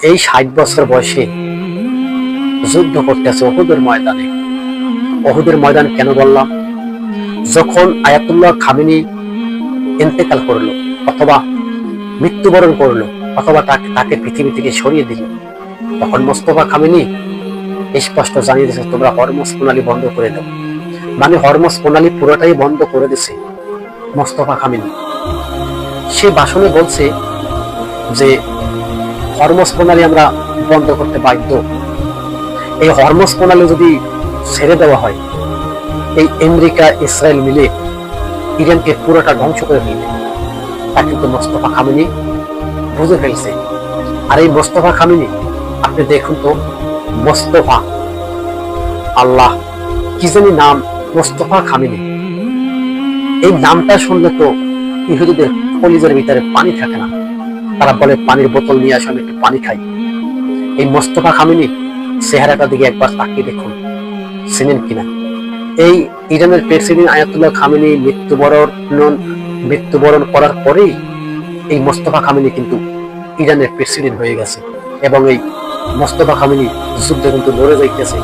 এই 60 বছর বয়সে যুদ্ধ করতেছে উহুদের ময়দানে। উহুদের ময়দান কেন বললাম? যখন আয়াতুল্লাহ খামেনি ইন্তেকাল করলো অথবা মৃত্যুবরণ করলো অথবা তাকে পৃথিবী থেকে সরিয়ে দিল, তখন মোস্তফা খামেনি স্পষ্ট জানিয়ে দিয়েছে, তোমরা হরমুজ প্রণালী বন্ধ করে দাও। মানে হরমুজ প্রণালী পুরোটাই বন্ধ করে দিছে মোস্তফা খামেনি। সে ভাষণে বলছে যে হরমুজ প্রণালী আমরা বন্ধ করতে বাধ্য। এই হরমুজ প্রণালী যদি ছেড়ে দেওয়া হয়, এই আমেরিকা ইসরায়েল মিলে ইরানকে পুরোটা ধ্বংস করে ফেলবে। তা কিন্তু মোস্তফা খামেনি বুঝে ফেলছে। আর এই মোস্তফা খামেনি, আপনি দেখুন তো, মোস্তফা আল্লাহ কি জানি নাম, মোস্তফা খামেনি, এই নামটা শুনলে তো ইহুদিদের কলিজার ভিতরে পানি থাকে না। তারা বলে পানির বোতল নিয়ে আসে, আমি একটু পানি খাই। এই মোস্তফা খামেনি চেহারাটার দিকে একবার তাকিয়ে দেখুন, চিনেন কিনা? এই ইরানের প্রেসিডেন্ট আয়াতুল্লাহ খামেনি মৃত্যুবরণ করার পরেই এই মোস্তফা খামেনি কিন্তু ইরানের প্রেসিডেন্ট হয়ে গেছে। এবং এই মোস্তফা খামেনি যুদ্ধে কিন্তু লড়ে যাইতেছে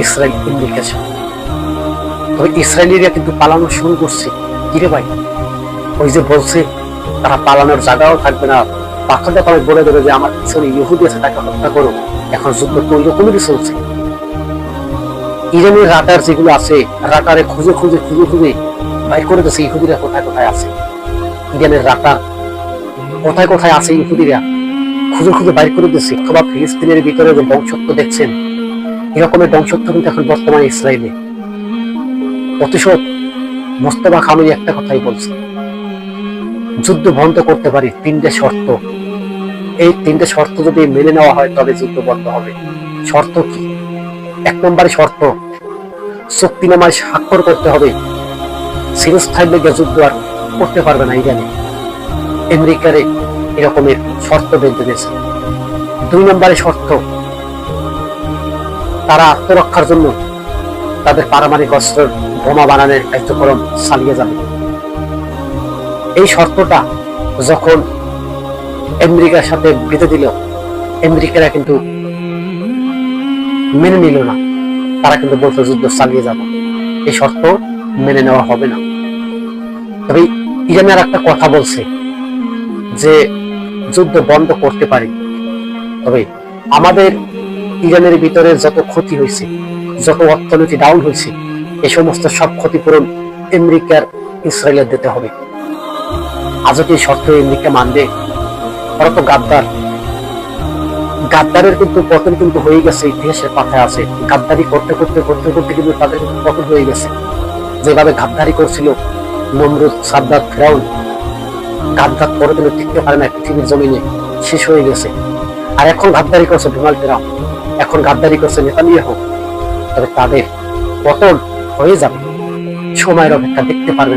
ইসরায়েল আমেরিকার সাথে। তবে ইসরায়েলিরা কিন্তু পালানো শুরু করছে। কিরে ভাই, ওই যে বলছে তারা পালানোর জায়গাও থাকবে না, পাথরটা তারা বলে দেবে যে আমার পিছনে ইহুদি আছে, তাকে হত্যা করো। এখন যুদ্ধ তো ওইরকমই চলছে। ইরানের রাডার যেগুলো আছে, রাডারে খুঁজে খুঁজে খুঁজে খুঁজে বাইর করে দিচ্ছে ইহুদিরা কোথায় কোথায় আছে। ইরানের রাডার কোথায় কোথায় আছে ইহুদিরা খুঁজে খুঁজে বাইর করে দিচ্ছে। অথবা ফিলিস্তিনের ভিতরে যে বংশত্ব দেখছেন, এরকমের বংশত্ব কিন্তু এখন বর্তমানে ইসরায়েলে। প্রতিশোধ মোস্তফা খামেনি একটা কথাই বলছে, যুদ্ধ বন্ধ করতে পারি, 3টে শর্ত। এই 3টে শর্ত যদি মেনে নেওয়া হয় তবে যুদ্ধ বন্ধ হবে। শর্ত কি? 1 নম্বরে শর্ত, চুক্তিনামায় স্বাক্ষর করতে হবে। চিরস্থায়ী লেগে যুদ্ধ আর করতে পারবে না ইরানে। আমেরিকারে এরকমের শর্ত বেঁধে দিয়েছে। 2 নম্বরে শর্ত, তারা আত্মরক্ষার জন্য তাদের পারমাণবিক অস্ত্রের বোমা বানানোর কার্যক্রম চালিয়ে যাবে। এই শর্তটা যখন আমেরিকার সাথে বেঁধে দিল, আমেরিকারা কিন্তু মেনে নিল না। তারা কিন্তু বলতো যুদ্ধ চালিয়ে যাব, এই শর্ত মেনে নেওয়া হবে না। তবে ইরানের একটা কথা বলছে যে যুদ্ধ বন্ধ করতে পারি, তবে আমাদের ইরানের ভিতরে যত ক্ষতি হয়েছে, যত অর্থনীতি ডাউন হয়েছে, এই সমস্ত সব ক্ষতিপূরণ আমেরিকার ইসরায়েলের দিতে হবে। আজও কি শর্ত আমেরিকা মানবে? ওরা তো গাদ্দার। গাদ্দারের কিন্তু পতন কিন্তু হয়ে গেছে, ইতিহাসের পাতায় আছে। গাদ্দারি করতে করতে করতে করতে কিন্তু তাদের পতন হয়ে গেছে। যেভাবে গাদ্দারি করছিল নমরুদ, সাদ্দাত, ফিরাউন, গাদ্দার করে কিন্তু টিকতে পারে না, পৃথিবীর জমিনে শেষ হয়ে গেছে। আর এখন গাদ্দারি করছে ডোনাল্ড ট্রাম্প, এখন গাদ্দারি করছে নেতানিয়াহু। তবে তাদের পতন হয়ে যাবে, সময়ের অপেক্ষা, দেখতে পারবেন।